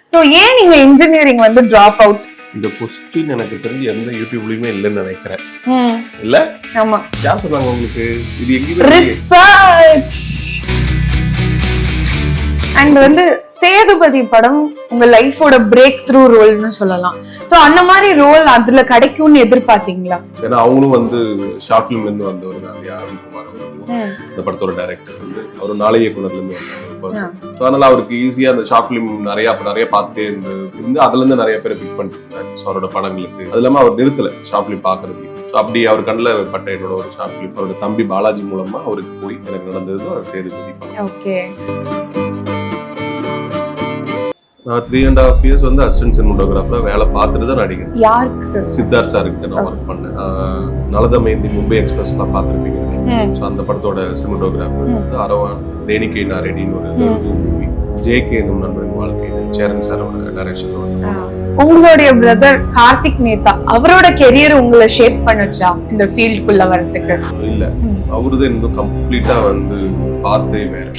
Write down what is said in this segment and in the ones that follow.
So ஏன் நீங்க engineering வந்து டிராப் அவுட்? இந்த கொஸ்டின் எனக்கு தெரிஞ்சு எந்த யூடியூப்லயுமே இல்லைன்னு நினைக்கிறேன். ம் இல்ல? ஆமா. யார் சொன்னாங்க உங்களுக்கு? இது எங்கேயுமே ரிசர்ச். அண்ட் வந்து சேதுபதி படம் உங்க லைஃபோட பிரேக் த்ரூ ரோல்னு சொல்லலாம். சோ அந்த மாதிரி ரோல் அதுல கிடைக்கும்னு எதிர்பார்த்தீங்களா? ஏன்னா அவங்களும் வந்து ஷார்ட் ஃபிலிம்ல இருந்து வந்தவர் தான். யாரும் குமார் இந்த படத்தோட டைரக்டர் வந்து அவர் நாளை இயக்குனர்ல இருந்து வந்தார். அதனால அவருக்கு ஈஸியா அந்த ஷார்ட் ஃபிலிம் நிறைய பார்த்துட்டே இருந்து அதுல இருந்து நிறைய பேரை பிக் பண்ணிருந்தாரு அவரோட படங்களுக்கு. அது இல்லாம அவர் நிறுத்தல ஷார்ட் ஃபிலிம் பாக்குறதுக்கு. அப்படி அவர் கண்ணில் பட்ட என்னோட ஒரு ஷார்ட் ஃபிலிம் அவரோட தம்பி பாலாஜி மூலமா அவருக்கு போய் எனக்கு நடந்தது சேதுபதி படம். ஓகே. நான் 3.5 years வந்து அசிஸ்டன்ட் சினிமாட்டோகிராஃபரா வேலை பார்த்துட்டு தான் நடிகர். யாருக்கு? சித்தார்த் சாருக்கு நான் ஒர்க் பண்ணேன். நலதமயந்தி மும்பை எக்ஸ்பிரஸ்லாம் பார்த்துருப்பீங்க. ஸோ அந்த படத்தோட சினிமாட்டோகிராஃபர் அரவான் தேனிகே நாரெடின்னு ஒரு மூவி. ஜேகே என்னும் நண்பரின் வாழ்க்கை சேரன் சாரோட டைரக்ஷன். உங்களுடைய பிரதர் கார்த்திக் நேதா அவரோட கெரியர் உங்களை ஷேப் பண்ணுச்சா இந்த ஃபீல்டுக்குள்ள வரதுக்கு? இல்ல, அவருதான் இன்னும் கம்ப்ளீட்டா வந்து பார்த்தே வேற.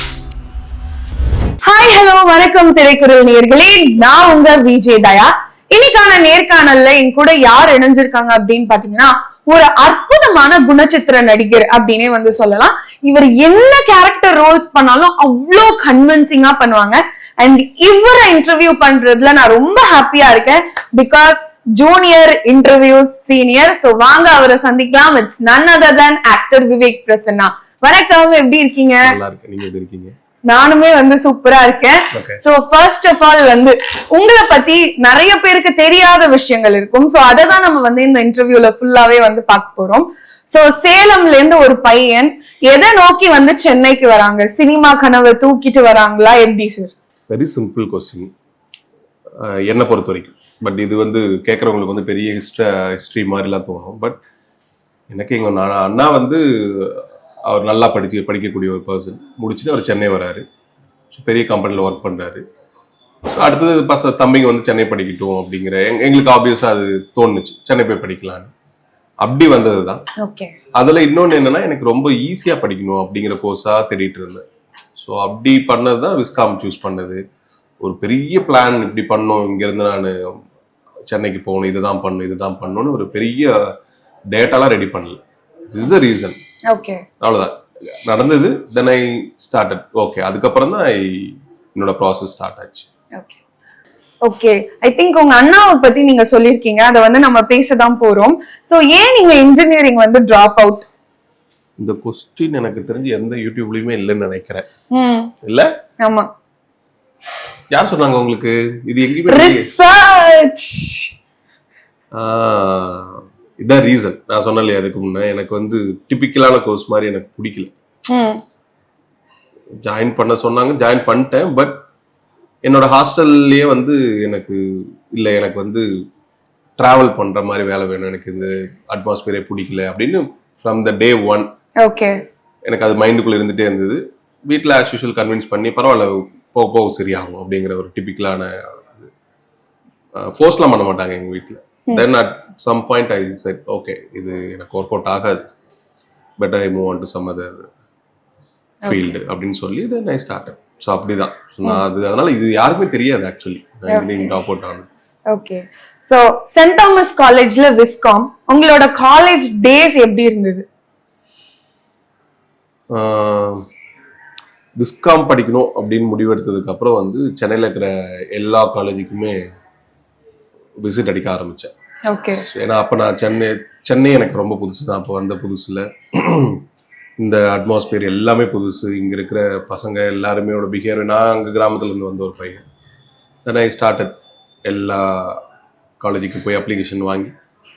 ஹாய் ஹலோ வணக்கம் திரைக்குறள் நேயர்களே, நான் உங்க விஜய் தயா. இன்னைக்கான நேர்காணல்ல என் கூட யார் இணைஞ்சிருக்காங்க அப்படின்னு பாத்தீங்கன்னா ஒரு அற்புதமான குணச்சித்திர நடிகர் அப்படின்னே வந்து சொல்லலாம். இவர் என்ன கேரக்டர் ரோல்ஸ் பண்ணாலும் அவ்வளோ கன்வின்சிங்கா பண்ணுவாங்க. அண்ட் இவரை இன்டர்வியூ பண்றதுல நான் ரொம்ப ஹாப்பியா இருக்கேன். Because junior interviews senior. So வாங்க அவரை சந்திக்கலாம். It's none other than actor Vivek Prasanna. வணக்கம், எப்படி இருக்கீங்க? நல்லா இருக்கு. நீங்க எப்படி இருக்கீங்க? நானுமே வந்து சூப்பரா இருக்கேன். சோ ஃபர்ஸ்ட் ஆஃப் ஆல் வந்து உங்களை பத்தி நிறைய பேருக்கு தெரியாத விஷயங்கள் இருக்கும். சோ அததான் நம்ம வந்து இந்த இன்டர்வியூல ஃபுல்லாவே வந்து பார்க்க போறோம். சோ சேலம்ல இருந்து ஒரு பையன் எதை நோக்கி வந்து சென்னைக்கு வராங்க? சினிமா கனவை தூக்கிட்டு வராங்களா எப்படி சார்? வெரி சிம்பிள் கொஸ்டின் என்னை பொறுத்த வரைக்கும். பட் இது வந்து கேட்குறவங்களுக்கு வந்து பெரிய ஹிஸ்ட்ரி மாதிரிலாம் தோணும். பட் எனக்கு எங்கள் அண்ணா வந்து அவர் நல்லா படிக்கக்கூடிய ஒரு பர்சன். முடிச்சுட்டு அவர் சென்னை வராரு. பெரிய கம்பெனியில் ஒர்க் பண்ணுறாரு. ஸோ அடுத்தது தம்பிங்க வந்து சென்னை படிக்கட்டும் அப்படிங்கிற எங்களுக்கு ஆப்வியஸாக அது தோணுச்சு, சென்னை போய் படிக்கலான்னு. அப்படி வந்தது தான். அதில் இன்னொன்று என்னென்னா எனக்கு ரொம்ப ஈஸியாக படிக்கணும் அப்படிங்கிற கோர்ஸாக தேடிட்டு இருந்தேன். ஸோ அப்படி பண்ணது தான் விஸ்காம் சூஸ் பண்ணது. ஒரு பெரிய பிளான் இப்படி பண்ணோம், இங்கேருந்து நான் சென்னைக்கு போகணும், இதுதான் பண்ணணும்னு ஒரு பெரிய டேட்டாலாம் ரெடி பண்ணல. Is the reason. அவ்வளவுதான் நடந்தது. தென் ஐ ஸ்டார்டட். ஓகே, அதுக்கப்புறம் தான் என்னோட ப்ராசஸ் ஸ்டார்ட் ஆச்சு. ஓகே, ஐ திங்க் உங்க அண்ணாவை பத்தி நீங்க சொல்லிருக்கீங்க, அதை வந்து நம்ம பேசதான் போறோம். சோ ஏன் நீங்க இன்ஜினியரிங் வந்து டிராப் அவுட்? இந்த கொஸ்டின் எனக்கு தெரிஞ்சு எந்த யூடியூப்லயுமே இல்லைன்னு நினைக்கிறேன். இல்ல? ஆமா. யார் சொன்னாங்க உங்களுக்கு? இது எங்கேயுமே ரிசர்ச். இதான் ரீசன். நான் சொன்னேன் அதுக்கு முன்னே எனக்கு வந்து டிபிக்கலான கோர்ஸ் மாதிரி எனக்கு பிடிக்கல. ஜாயின் பண்ண சொன்னாங்க, ஜாயின் பண்ணிட்டேன். பட் என்னோட ஹாஸ்டல்லையே வந்து எனக்கு இல்லை, எனக்கு வந்து டிராவல் பண்ற மாதிரி வேலை வேணும், எனக்கு இந்த அட்மாஸ்பியரே பிடிக்கல அப்படின்னு ஃப்ரம் த டே ஒன் எனக்கு அது மைண்டுக்குள்ள இருந்துட்டே இருந்தது. வீட்டில் ஆஸ் யூஷுவல் கன்வின்ஸ் பண்ணி பரவாயில்ல போக சரியாகும் அப்படிங்கிற ஒரு டிபிக்கலான ஃபோர்ஸ்லாம் பண்ண மாட்டாங்க எங்கள் வீட்டில். Then at some point I said, okay, இது எனக்கு ஒர்க் அவுட் ஆகாது, better I move on to some other field அப்படின்னு சொல்லி then I started. ஸோ அப்படிதான். நான் அதனால இது யாருக்குமே தெரியாது ஆக்சுவலி நான் ட்ராப் அவுட் ஆனது. ஓகே. ஸோ சென்ட் தாமஸ் காலேஜ்ல விஸ்காம், உங்களோட காலேஜ் டேஸ் எப்படி இருந்தது? விஸ்காம் படிக்கணும் அப்படின்னு முடிவெடுத்ததுக்கு அப்புறம் வந்து சென்னையில் இருக்கிற எல்லா காலேஜுக்குமே விசிட் அடிக்க ஆரம்பிச்சேன். ஏன்னா அப்போ நான் சென்னை எனக்கு ரொம்ப புதுசு தான். அப்போ வந்த புதுசுல இந்த அட்மாஸ்பியர் எல்லாமே புதுசு. இங்க இருக்கிற பசங்க எல்லாருமே பிஹேவியர், நான் அங்கே கிராமத்துல இருந்து வந்த ஒரு பையன். தென் ஐ ஸ்டார்டட் எல்லா காலேஜுக்கு போய் அப்ளிகேஷன் வாங்கி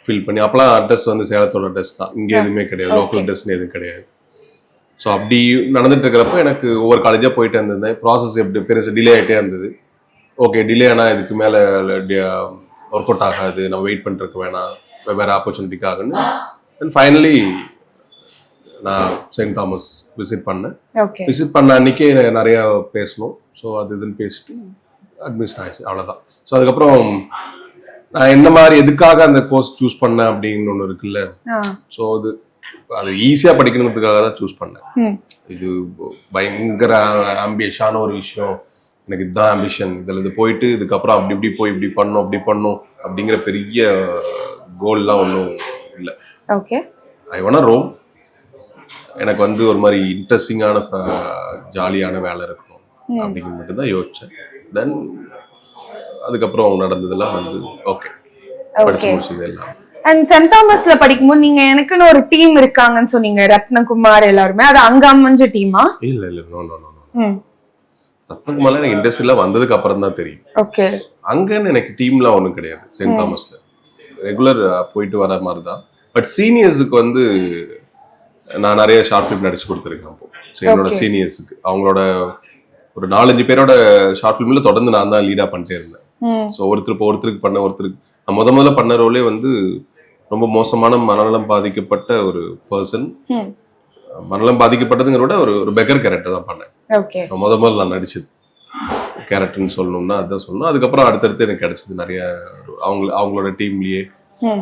ஃபில் பண்ணி. அப்போலாம் அட்ரஸ் வந்து சேலத்தோட அட்ரஸ் தான், இங்கே எதுவுமே கிடையாது, லோக்கல் அட்ரஸ்னு எதுவும் கிடையாது. ஸோ அப்படி நடந்துட்டு இருக்கிறப்ப எனக்கு ஒவ்வொரு காலேஜாக போயிட்டு இருந்தேன். ப்ராசஸ் எப்படி பெருசு டிலே ஆகிட்டே இருந்தது. ஓகே, டிலே ஆனால் இதுக்கு மேலே ஒர்க் அவுட் ஆகாது, நம்ம வெயிட் பண்ணிருக்க வேணாம், வேறு ஆப்பர்ச்சுனிட்டிக்காகன்னு. அண்ட் ஃபைனலி நான் செயின்ட் தாமஸ் விசிட் பண்ணேன். விசிட் பண்ண அன்றைக்கே நிறையா பேசணும். ஸோ அது இதுன்னு பேசிட்டு அட்மிஷன் ஆயிடுச்சு, அவ்வளோதான். ஸோ அதுக்கப்புறம் நான் எந்த மாதிரி எதுக்காக அந்த கோர்ஸ் சூஸ் பண்ணேன் அப்படின்னு ஒன்று இருக்குல்ல. ஸோ அது ஈஸியாக படிக்கணுன்றதுக்காக தான் சூஸ் பண்ணேன். இது பயங்கர ஆம்பியஸான ஒரு விஷயம், எனக்கு இதுதான் ஆம்பிஷன், இதில் இது போயிட்டு இதுக்கப்புறம் அப்படி இப்படி போய் இப்படி பண்ணும் அப்படி பண்ணும் அப்படிங்கிற பெரிய கோல்லாம் ஒன்றும் இல்லை. ஓகே. I want room. எனக்கு வந்து ஒரு மாதிரி இன்ட்ரெஸ்டிங்கான ஜாலியான வேலை இருக்கணும் அப்படிங்கிற மட்டும் தான் யோசிச்சேன். தென் அதுக்கப்புறம் நடந்ததெல்லாம் வந்து ஓகே படிச்சு முடிச்சது எல்லாம். அண்ட் சென்ட் தாமஸ்ல படிக்கும்போது நீங்க எனக்குன்னு ஒரு டீம் இருக்காங்கன்னு சொன்னீங்க, ரத்னகுமார் எல்லாருமே, அது அங்க அமைஞ்ச டீமா? இல்ல இல்ல, நோ நோ நோ. ரத்னகுமார் எனக்கு இண்டஸ்ட்ரியில வந்ததுக்கு அப்புறம் தான் தெரியும். ஓகே. அங்கன்னு எனக்கு டீம்லாம் ஒன்றும் கிடையாது. சென்ட் தாமஸ்ல ரெகுலர் போயிட்டு வர மாதிரி தான். பட் சீனியர்ஸுக்கு வந்து நான் நிறைய ஷார்ட் ஃபிலிம் நடிச்சு கொடுத்துருக்கேன். அப்போ என்னோட சீனியர்ஸுக்கு அவங்களோட ஒரு 4-5 பேரோட ஷார்ட் ஃபிலிம்ல தொடர்ந்து நான் தான் லீடா பண்ணிட்டே இருந்தேன். ஸோ ஒருத்தருக்கு பண்ண ஒருத்தருக்கு நான் முதல்ல பண்ண ரோலே வந்து ரொம்ப மோசமான மனநலம் பாதிக்கப்பட்ட ஒரு பர்சன். மனநலம் பாதிக்கப்பட்டதுங்கிற விட ஒரு பெக்கர் கேரக்டர் தான் பண்ணேன். முதல்ல நான் நடிச்சது கேரக்டர்னு சொல்லணும்னா அதான் சொல்லணும். அதுக்கப்புறம் அடுத்தடுத்து எனக்கு கிடைச்சது நிறைய அவங்களோட டீம்லயே.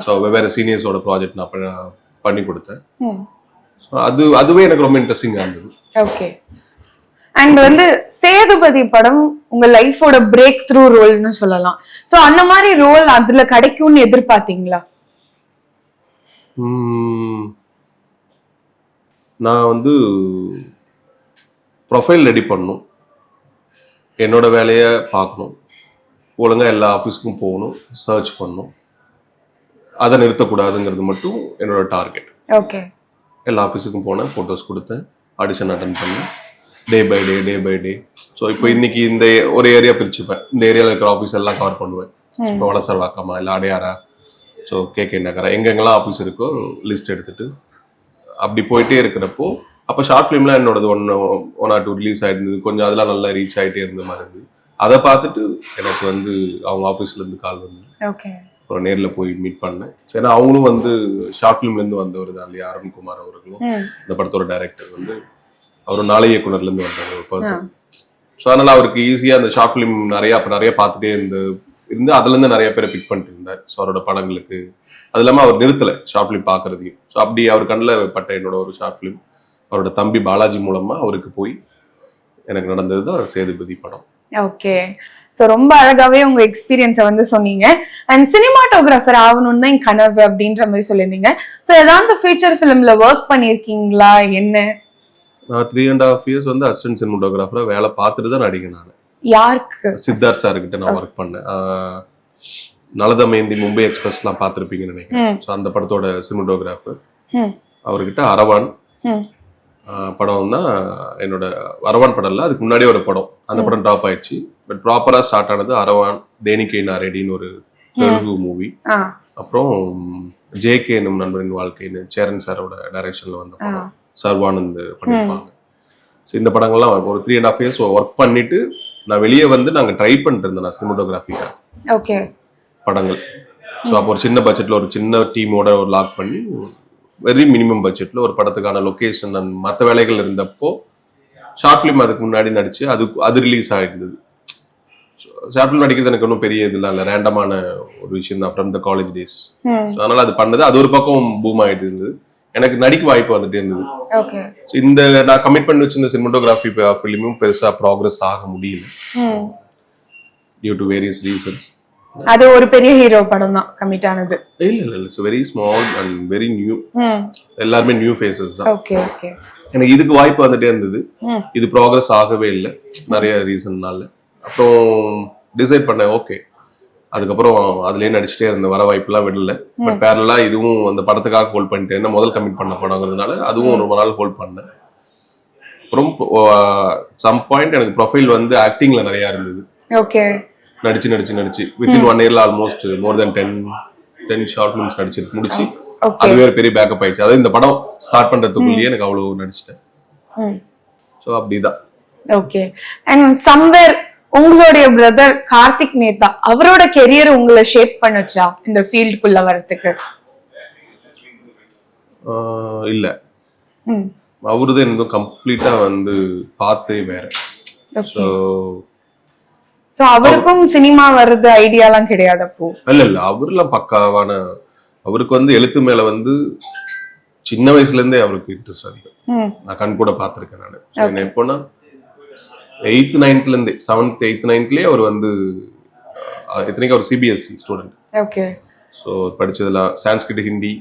ஸோ வெவ்வேறு சீனியர்ஸோட ப்ராஜெக்ட் நான் பண்ணி கொடுத்தேன். அதுவே எனக்கு ரொம்ப இன்ட்ரெஸ்டிங்கா இருந்தது. ஓகே. அண்ட் வந்து சேதுபதி படம் உங்க லைஃபோட பிரேக் த்ரூ ரோல்னு சொல்லலாம். சோ அந்த மாதிரி ரோல் அதுல கிடைக்கும்னு எதிர்பார்த்தீங்களா? நான் வந்து ப்ரொஃபைல் ரெடி பண்ணணும், என்னோட வேலையை பார்க்கணும், ஒழுங்கா எல்லா ஆஃபீஸுக்கும் போகணும், சர்ச் பண்ணணும், அதை நிறுத்தக்கூடாதுங்கிறது மட்டும் என்னோட டார்கெட். ஓகே. எல்லா ஆஃபீஸுக்கும் போனேன், ஃபோட்டோஸ் கொடுத்தேன், ஆடிஷன் அட்டன் பண்ணேன், டே பை டே. ஸோ இப்போ இன்னைக்கு இந்த ஒரு ஏரியா பிரிச்சுப்பேன், இந்த ஏரியாவில் இருக்கிற ஆஃபீஸ் எல்லாம் கவர் பண்ணுவேன். இப்போ வளசர்வாக்கமா இல்லை அடையாரா, ஸோ கேகே நகரா, எங்கெங்கெல்லாம் ஆஃபீஸ் இருக்கோ லிஸ்ட் எடுத்துட்டு அப்படி போயிட்டே இருக்கிறப்போ அப்போ ஷார்ட் ஃபிலிம்லாம் என்னோடது 1 or 2 ரிலீஸ் ஆகிருந்தது. கொஞ்சம் அதெல்லாம் நல்லா ரீச் ஆகிட்டே இருந்த மாதிரி இருந்தது. அதை பார்த்துட்டு எனக்கு வந்து அவங்க ஆஃபீஸ்லேருந்து கால் வந்து அப்புறம் நேரில் போய் மீட் பண்ணேன். ஏன்னா அவங்களும் வந்து ஷார்ட் ஃபிலிம்லேருந்து வந்தவர் தான் இல்லையா, அருண்குமார் அவர்களும் இந்த படத்தோட டைரக்டர் வந்து அவர் நாளை இயக்குனர்லேருந்து வந்த ஒரு பர்சன். ஸோ அதனால அவருக்கு ஈஸியாக அந்த ஷார்ட் ஃபிலிம் நிறைய பார்த்துட்டே இருந்து அதுலேருந்து நிறைய பேரை பிக் பண்ணிட்டு இருந்தார். ஸோ அவரோட படங்களுக்கு அது இல்லாமல் அவர் நிறுத்தலை ஷார்ட் ஃபிலிம் பார்க்கறதையும். ஸோ அப்படி அவர் கண்ணில் பட்ட என்னோட ஒரு ஷார்ட் ஃபிலிம் அவரோட தம்பி பாலாஜி மூலமா அவருக்கு போய் எனக்கு நடந்தது தான் சேதுபதி படம். ஓகே. ஸோ ரொம்ப அழகாவே உங்க எக்ஸ்பீரியன்ஸை வந்து சொன்னீங்க. அண்ட் சினிமாட்டோகிராஃபர் ஆகணும்னு தான் என் கனவு அப்படின்ற மாதிரி சொல்லியிருந்தீங்க. ஸோ ஏதாவது ஃபீச்சர் ஃபிலிம்ல ஒர்க் பண்ணியிருக்கீங்களா? என்ன? நான் 3.5 years வந்து அசிஸ்டன்ட் சினிமாட்டோகிராஃபரா வேலை பார்த்துட்டு தான் நடிகை. நான் யாருக்கு? சித்தார்த் சார் கிட்ட நான் ஒர்க் பண்ணேன். நலதமயந்தி, மும்பை எக்ஸ்பிரஸ்லாம் பார்த்துருப்பீங்கன்னு நினைக்கிறேன். ஸோ அந்த படத்தோட சினிமாட்டோகிராஃபர் அவர்கிட்ட அரவான் படம் தான் என்னோட. அரவான் படம் இல்லை, அதுக்கு முன்னாடியே ஒரு படம், அந்த படம் டாப் ஆயிடுச்சு. பட் ப்ராப்பரா ஸ்டார்ட் ஆனது அரவான், தேனிகை நாரெடின்னு ஒரு தெலுங்கு மூவி. அப்புறம் ஜேகே என்னும் நண்பரின் வாழ்க்கைன்னு சேரன் சாரோட டைரக்ஷன்ல வந்த படம், சர்வானந்த் பண்ணியிருப்பாங்க. ஸோ இந்த படங்கள்லாம் ஒரு 3.5 years ஒர்க் பண்ணிட்டு நான் வெளியே வந்து நாங்கள் ட்ரை பண்ணிட்டு இருந்தேன் நான் சினிமாட்டோகிராஃபிக்காக படங்கள். ஸோ அப்போ ஒரு சின்ன பட்ஜெட்ல ஒரு சின்ன டீமோட ஒரு லாக் பண்ணி வெரி மினிமம் பட்ஜெட்ல ஒரு படத்துக்கான லொகேஷன் மற்ற வேலைகள் இருந்தப்போ ஷார்ட் ஃபிலிம் அதுக்கு முன்னாடி நடிச்சு அது ரிலீஸ் ஆகிருந்தது. ஷார்ட் ஃபிலிம் நடிக்கிறது எனக்கு ஒன்றும் பெரிய இதெல்லாம் இல்லை, ரேண்டமான ஒரு விஷயம் தான் ஃப்ரம் த காலேஜ் டேஸ். அதனால அது பண்ணது, அது ஒரு பக்கம் பூம் ஆகிட்டு இருந்தது. எனக்கு நடிக்க வாய்ப்பு வந்துட்டே இருந்தது. இந்த நான் கமிட் பண்ணி வச்சிருந்த சினிமாட்டோகிராஃபி ஃபிலிமும் பெருசா ப்ராக்ரஸ் ஆக முடியல டியூ டு வேரியஸ் ரீசன்ஸ். அது ஒரு பெரிய ஹீரோ படம் தான் கமிட் ஆனது. இல்ல it's very small and very new. எல்லாருமே நியூ ஃபேஸஸ் தான். எனக்கு இதுக்கு வாய்ப்பு வந்துட்டே இருந்தது, இது ப்ராக்ரஸ் ஆகவே இல்லை நிறைய ரீசன்னால. அப்புறம் டிசைட் பண்ணேன் ஓகே, அதுக்கப்புறம் அதுலயே நடிச்சுட்டே இருந்த வர வாய்ப்புலாம் விடல. பட் பேரலா இதுவும் அந்த படத்துக்காக ஹோல்ட் பண்ணிட்டேன், ஏன்னா முதல் கமிட் பண்ண படங்கிறதுனால அதுவும் ரொம்ப நாள் ஹோல்ட் பண்ணேன். அப்புறம் சம் பாயிண்ட் எனக்கு ப்ரொஃபைல் வந்து ஆக்டிங்ல நிறைய இருந்தது. நடிச்சு வித்தின் 1 yearல ஆல்மோஸ்ட் மோர் தென் 10 ஷார்ட் ஃபிலிம்ஸ் நடிச்சு முடிச்சு அதுவே ஒரு பெரிய பேக்கப் ஆயிடுச்சு. அதாவது இந்த படம் ஸ்டார்ட் பண்றதுக்குள்ளேயே எனக்கு அவ்வளவு நடிச்சிட்டேன். ஸோ அப்படிதான். ஓகே. அண்ட் சம்வேர் உங்களுடைய பிரதர் கார்த்திக் நேதா, அவரோட கெரியர் உங்களை ஷேப் பண்ணுச்சா இந்த ஃபீல்டுக்குள்ள வரதுக்கு? இல்ல, அவருதான் எனக்கு கம்ப்ளீட்டா வந்து பார்த்தே வேற. சோ அவருக்கும் சினிமா வர்றது ஐடியாலாம் கிடையாது அப்போ? இல்ல அவர்லாம் பக்காவான, அவருக்கு வந்து எழுத்து மேல வந்து சின்ன வயசுல இருந்தே அவருக்கு இன்ட்ரெஸ்ட் அதிகம். நான் கண் கூட பார்த்திருக்கேன். நான் எப்போனா 8th 9th இருந்தே 7th 8th 9thலயே அவர் வந்து இத்தனைக்கு அவர் சிபிஎஸ்சி ஸ்டூடெண்ட். ஓகே. ஸோ படிச்சதெல்லாம் சான்ஸ்கிரிட், ஹிந்தி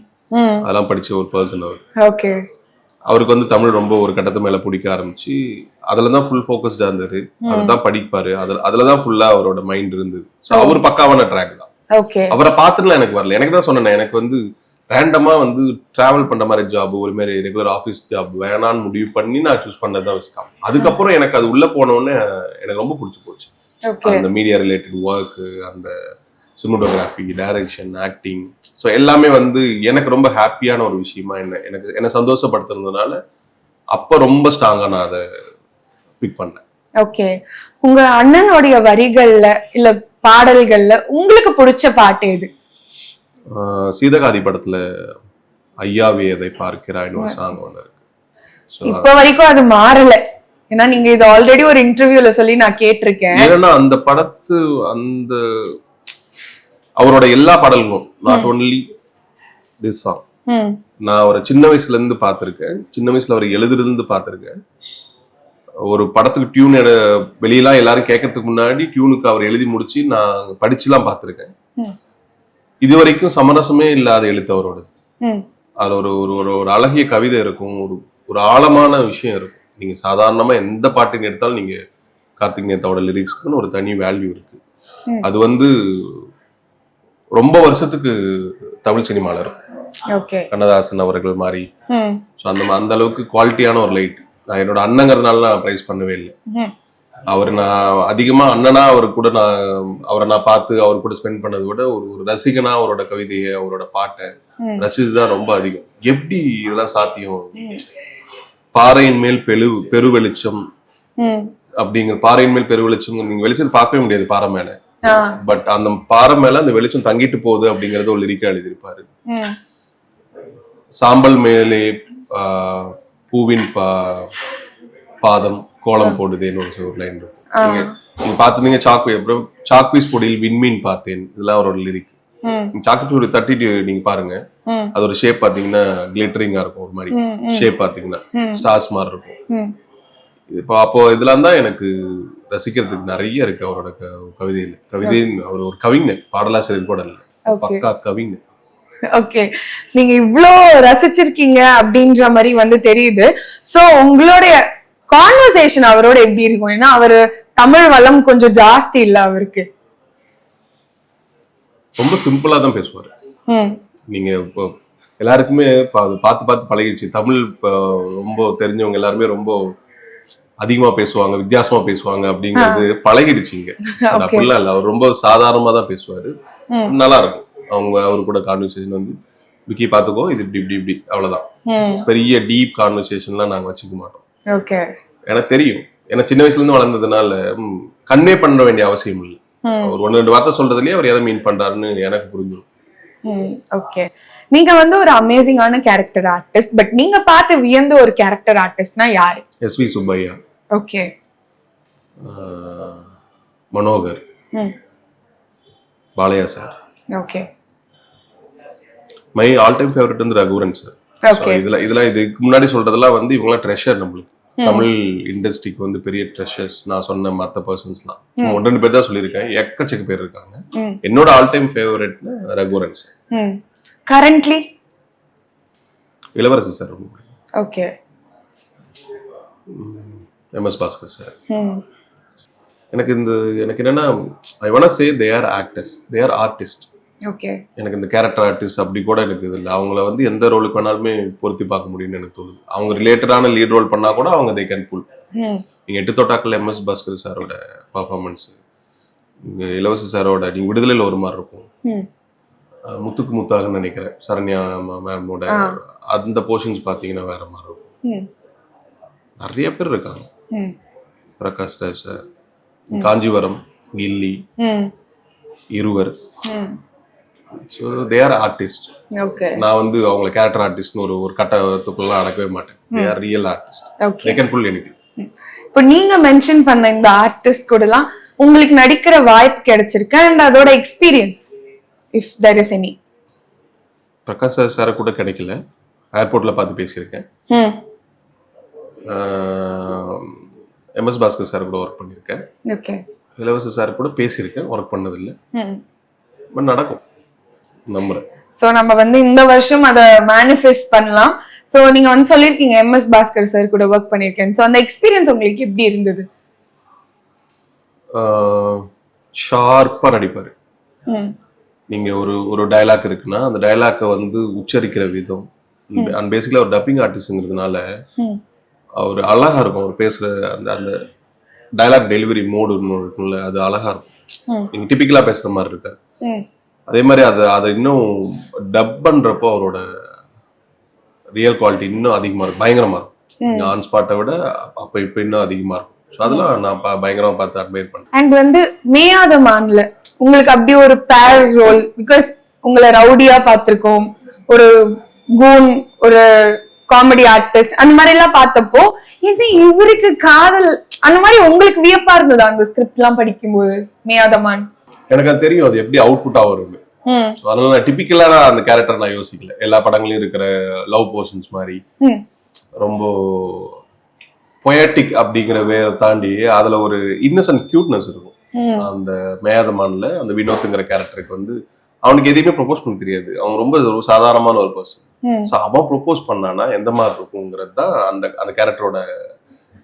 அதெல்லாம் படிச்ச ஒரு பர்சன் அவர். ஓகே. அவருக்கு வந்து தமிழ் ரொம்ப ஒரு கட்டத்து மேல பிடிக்க ஆரம்பிச்சு அதுல தான் ஃபுல் ஃபோக்கஸ்டா இருந்தாரு. அதுதான் படிப்பாரு, அதுல தான் ஃபுல்லா அவரோட மைண்ட் இருந்தது. ஸோ அவர் பக்காவான ட்ராக் தான். ஓகே. அவரை பார்த்துலாம் எனக்கு வரல. எனக்கு தான் சொன்னேன், எனக்கு வந்து ரேண்டமா வந்து டிராவல் பண்ற மாதிரி ஜாப், ஒரு மாதிரி ரெகுலர் ஆஃபீஸ் ஜாப் வேணான்னு முடிவு பண்ணி நான் சூஸ் பண்ணதான் விஸ்காம். அதுக்கப்புறம் எனக்கு அது உள்ள போனோடனே எனக்கு ரொம்ப பிடிச்சி போச்சு. அந்த மீடியா ரிலேட்டட் ஒர்க், அந்த சினிமோட்டோகிராஃபி, டைரக்ஷன், ஆக்டிங், ஸோ எல்லாமே வந்து எனக்கு ரொம்ப ஹாப்பியான ஒரு விஷயமா என்ன சந்தோஷப்படுத்துறதுனால அப்ப ரொம்ப ஸ்ட்ராங்கா நான் அதை பிக் பண்ணேன். ஓகே. உங்க அண்ணனுடைய வரிகள்ல இல்ல பாடல்கள்ல உங்களுக்கு பிடிச்ச பாட்டு எது? சீதகாதி படத்துல ஐயாவே அதை பார்க்கிறாய்னு ஒரு சாங் ஒன்று இருக்கு. இப்ப வரைக்கும் அது மாறல. ஏன்னா நீங்க இது ஆல்ரெடி ஒரு இன்டர்வியூல சொல்லி நான் கேட்டிருக்கேன். ஏன்னா அந்த படத்து அந்த அவரோட எல்லா பாடல்களும் நாட் ஒன்லி திஸ் சாங், நான் அவரை சின்ன வயசுல இருந்து பார்த்திருக்கேன். சின்ன வயசுல அவர் எழுதுறது இருந்து பார்த்திருக்கேன். ஒரு படத்துக்கு டியூன் வெளியெல்லாம் எல்லாரும் கேட்கறதுக்கு முன்னாடி டியூனுக்கு அவர் எழுதி முடிச்சு நான் படிச்சுலாம் பார்த்திருக்கேன். இது வரைக்கும் சமரசமே இல்லாத எழுத்து அவரோடது. அதுல ஒரு அழகிய கவிதை இருக்கும், ஒரு ஆழமான விஷயம் இருக்கும். நீங்க சாதாரணமா எந்த பாட்டுன்னு எடுத்தாலும் நீங்க கார்த்திக் நேத்தாவோட லிரிக்ஸ்க்குன்னு ஒரு தனி வேல்யூ இருக்கு. அது வந்து ரொம்ப வருஷத்துக்கு தமிழ் சினிமால இருக்கும். கண்ணதாசன் அவர்கள் மாதிரி அந்த அளவுக்கு குவாலிட்டியான ஒரு லைட். நான் என்னோட அண்ணங்கிறதுனால நான் பிரைஸ் பண்ணவே இல்லை. அவர் நான் அதிகமா அண்ணனா அவரை நான் பார்த்து அவர் கூட ஸ்பெண்ட் பண்ணதை விட ஒரு ரசிகனா அவரோட கவிதையை, அவரோட பாட்டை ரசிச்சுதான் ரொம்ப அதிகம். எப்படி இதெல்லாம் சாத்தியம்? பாறையின் மேல் பெரு வெளிச்சம் அப்படிங்கிற, பாறையின் மேல் பெரு வெளிச்சம் நீங்க வெளிச்சம் பார்க்கவே முடியாது பாறை மேல, பட் அந்த பாறை மேல அந்த வெளிச்சம் தங்கிட்டு போகுது அப்படிங்கறத ஒரு லிரிக்கா எழுதியிருப்பாரு. சாம்பல் மேலே பூவின் பாதம் கோலம் போடுதேன்னு ஒரு லைன் இருக்கும். நீங்க பாத்துருந்தீங்க சாக்பீஸ் பொடியில் விண்மீன் பார்த்தேன், இதெல்லாம் அவரோட லிரிக். சாக்பீஸ் பொடி தட்டிட்டு நீங்க பாருங்க, அது ஒரு ஷேப் பாத்தீங்கன்னா கிளிட்டரிங்கா இருக்கும், ஒரு மாதிரி ஷேப் பாத்தீங்கன்னா ஸ்டார்ஸ் மாதிரி இருக்கும். இப்போ அப்போ இதெல்லாம் தான் எனக்கு ரசிக்கிறதுக்கு நிறைய இருக்கு அவரோட கவிதைன்னு. அவர் ஒரு கவிஞர், பாடலாசிரியர் கூட இல்ல, பக்கா கவிஞர். ஓகே. நீங்க இவ்ளோ ரசிச்சிருக்கீங்க அப்படின்ற மாதிரி வந்து தெரியுது. சோ உங்களுடைய கான்வர்சேஷன் அவரோட எப்படி இருக்கும்? ஏன்னா அவரு தமிழ் வளம் கொஞ்சம் ஜாஸ்தி இல்ல அவருக்கு. ரொம்ப சிம்பிளா தான் பேசுவாரு. நீங்க இப்போ எல்லாருக்குமே பார்த்து பழகிடுச்சு. தமிழ் ரொம்ப தெரிஞ்சவங்க எல்லாருமே ரொம்ப அதிகமா பேசுவாங்க, வித்தியாசமா பேசுவாங்க அப்படிங்கிறது பழகிடுச்சிங்க. அப்படிலாம் இல்ல, அவர் ரொம்ப சாதாரணமா தான் பேசுவாரு. நல்லா இருக்கும். அவரு கூட கான்வர்சேஷன் வந்து விக்கி பாத்துக்கோ, இது இப்படி அவ்வளவுதான். பெரிய டீப் கான்வர்சேஷன்லாம் நாங்க வச்சுக்க மாட்டோம். எனக்கு தெரியும், ஏன்னா சின்ன வயசுல இருந்து வளர்ந்ததுனால கன்வே பண்ண வேண்டிய அவசியம் இல்லை. ஒரு 1-2 வார்த்தை சொல்றதுலயே அவர் எதை மீன் பண்றாருன்னு எனக்கு புரிஞ்சிடும். ஓகே. நீங்க வந்து ஒரு அமேசிங்கான கேரக்டர் ஆர்டிஸ்ட், பட் நீங்க பார்த்து வியந்த ஒரு கேரக்டர் ஆர்டிஸ்ட்னா யாரு? S V Subbaiah. Okay. Manohar, Balaiah sir. Okay. My all time favourite வந்து ரகுவரன் சார். இதெல்லாம் இதுக்கு முன்னாடி சொல்றதெல்லாம் வந்து இவங்களாம் ட்ரெஷர், நம்மளுக்கு தமிழ் இண்டஸ்ட்ரிக்கு வந்து பெரிய ட்ரெஷர்ஸ். நான் சொன்ன மற்ற பர்சன்ஸ்லாம் 1-2 பேர் தான் சொல்லியிருக்கேன், எக்கச்சக்க பேர் இருக்காங்க. என்னோட ஆல் டைம் ஃபேவரட்னா Raghuvaran sir. Currently Ilavarasi sir ரொம்ப பிடிக்கும். ஓகே. MS Bhaskar sir. எனக்கு என்னன்னா, I want to say they are actors, they are artist. Okay. எனக்கு இந்த கேரக்டர் ஆர்டிஸ்ட் அப்படி கூட எனக்கு இது இல்லை. அவங்கள வந்து எந்த ரோலுக்கு வேணாலுமே பொருத்தி பார்க்க முடியும்னு எனக்கு தோணுது. அவங்க ரிலேட்டடான லீட் ரோல் பண்ணா கூட அவங்க தே கேன் புல். நீங்க 8 தொட்டாக்கள் எம்எஸ் பாஸ்கர் சாரோட பர்ஃபார்மன்ஸ், இளவரசி சாரோட நீங்க விடுதலையில் ஒரு மாதிரி இருக்கும். முத்துக்கு முத்தாக நினைக்கிறேன் சரண்யா மேமோட அந்த போர்ஷன்ஸ் பாத்தீங்கன்னா வேற மாதிரி இருக்கும். நிறைய பேர் இருக்காங்க. பிரகாஷ் ராஜ் சார், காஞ்சிவரம், கில்லி, இருவர். So they are artists. Okay. நான் வந்து அவங்கள கேரக்டர் ஆர்டிஸ்ட்னு ஒரு கட்டத்துக்குள்ள அடக்கவே மாட்டேன். They are real artists. They can pull anything. இப்போ நீங்க மென்ஷன் பண்ண இந்த ஆர்டிஸ்ட் கூடலாம் உங்களுக்கு நடிக்கிற வாய்ப்பு கிடைச்சிருக்கு, and அதோட experience if there is any? Prakash sir கூட கிடைக்கல, ஏர்போர்ட்ல பார்த்து பேசியிருக்கேன். MS பாஸ்கர் சார் கூட ஒர்க் பண்ணியிருக்கேன். ஓகே. இளவரசு சார் கூட பேசியிருக்கேன், ஒர்க் பண்ணதில்லை. பட் நடக்கும் நம்புறேன். சோ நம்ம வந்து இந்த வருஷம் அதை மேனிஃபெஸ்ட் பண்ணலாம். சோ நீங்க வந்து சொல்லிருக்கீங்க MS பாஸ்கர் சார் கூட ஒர்க் பண்ணிருக்கேன். சோ அந்த எக்ஸ்பீரியன்ஸ் உங்களுக்கு எப்படி இருந்தது? ஷார்ப்பா நடிப்பாரு. நீங்க ஒரு டயலாக் இருக்குன்னா அந்த டயலாக்கை வந்து உச்சரிக்கிற விதம், அண்ட் பேசிக்கலா ஒரு டப்பிங் ஆர்டிஸ்ட்ங்கிறதுனால அவர் அழகா இருக்கும். அவர் பேசுற அந்த அந்த டயலாக் டெலிவரி மோடு இருக்கும்ல, அது அழகா இருக்கும். நீங்க டிபிக்கலா பேசுற மாதிரி இருக்காது. அதே மாதிரி அதை இன்னும் டப் பண்றப்போ அவரோட ரியல் குவாலிட்டி இன்னும் அதிகமா இருக்கும், பயங்கரமா இருக்கும். ஆன் ஸ்பாட்டை விட அப்ப இப்ப இன்னும் அதிகமா இருக்கும். அதெல்லாம் நான் பயங்கரமா பார்த்து அட்மையர் பண்ணேன். அண்ட் வந்து மேயாத மான்ல உங்களுக்கு அப்படி ஒரு பேர் ரோல், பிகாஸ் உங்களை ரவுடியா பார்த்திருக்கோம், ஒரு கூன், ஒரு காமெடி ஆர்டிஸ்ட், அந்த மாதிரி எல்லாம் பார்த்தப்போ என்ன இவருக்கு காதல் அந்த மாதிரி உங்களுக்கு வியப்பா இருந்தது அந்த ஸ்கிரிப்ட் எல்லாம் படிக்கும்போது? மேயாத மான் எனக்கு அது தெரியும், அது எப்படி அவுட்புட்டா வரும். அதனால நான் டிபிக்கலா அந்த கேரக்டர் நான் யோசிக்கல. எல்லா படங்களையும் இருக்கிற லவ் போர்ஷன்ஸ் மாதிரி ரொம்ப பொயட்டிக் அப்படிங்கிற வேற தாண்டி அதுல ஒரு இன்னசென்ட் கியூட்னஸ் இருக்கும். அந்த மேயாதமான்ல அந்த வினோத்ங்கிற கேரக்டருக்கு வந்து அவனுக்கு எதையுமே ப்ரொபோஸ் பண்ண தெரியாது. அவன் ரொம்ப சாதாரணமான ஒரு பர்சன். ஸோ அவன் ப்ரொபோஸ் பண்ணானா எந்த மாதிரி இருக்குங்கிறது தான் அந்த அந்த கேரக்டரோட